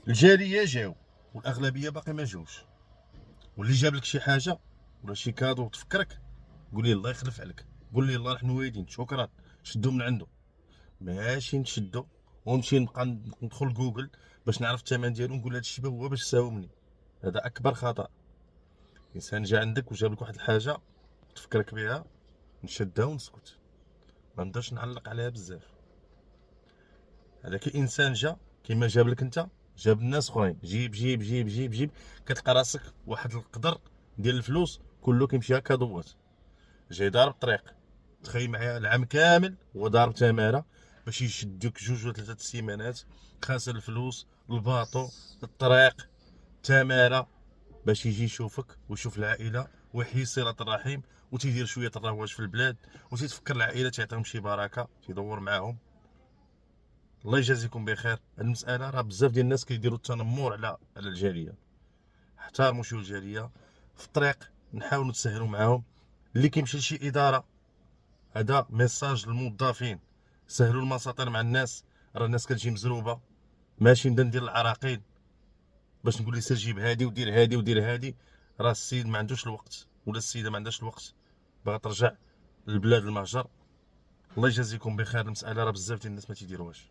الجاليه جاو والاغلبيه باقي ما جاوش. واللي جاب لك شي حاجه ولا شي كادو تفكرك، قول لي الله يخلف عليك، قول لي الله نحن وايدين شكرا، شدو من عنده. ماشي نشدو ونمشي نبقى ندخل جوجل باش نعرف الثمن ديالو، نقول هذا الشيء هو باش ساومني. هذا اكبر خطا. الانسان جا عندك وجاب لك واحد الحاجه تفكرك بها، نشدها ونسكت، ما نبداش نعلق عليها بزاف. هذاك الانسان جا كيما جاب لك انت، جاب الناس اخرين، جيب جيب جيب جيب جيب، كتلقى راسك واحد القدر ديال الفلوس كله كيمشي هكا دوات. جاي ضارب الطريق، تخيل معايا العام كامل هو ضارب تماره باش يشدك جوج ولا ثلاثه السيمانات، خاسر الفلوس، الباطو، الطريق، تماره، باش يجي يشوفك ويشوف العائله ويحيي صله الرحم وتيدير شويه الرواج في البلاد وتيتفكر العائله تعطيهم شي بركه تيدور معاهم. الله يجازيكم بخير. المساله راه بزاف ديال الناس كيديروا التنمر على الجاليه. احترموا شو الجاليه في الطريق، نحاولوا نتسهلوا معاهم. اللي كيمشي لشي اداره، هذا ميساج للموظفين، سهلوا المساطر مع الناس. راه الناس كتجي مزروبه، ماشي نبدا ندير العراقيل باش نقول لي سير جيب هادي ودير هادي ودير هادي. راه السيد ما عندوش الوقت ولا السيده ما عندهاش الوقت، باغا ترجع للبلاد المهجر. الله يجازيكم بخير. المساله راه بزاف ديال الناس ما تيديروهاش.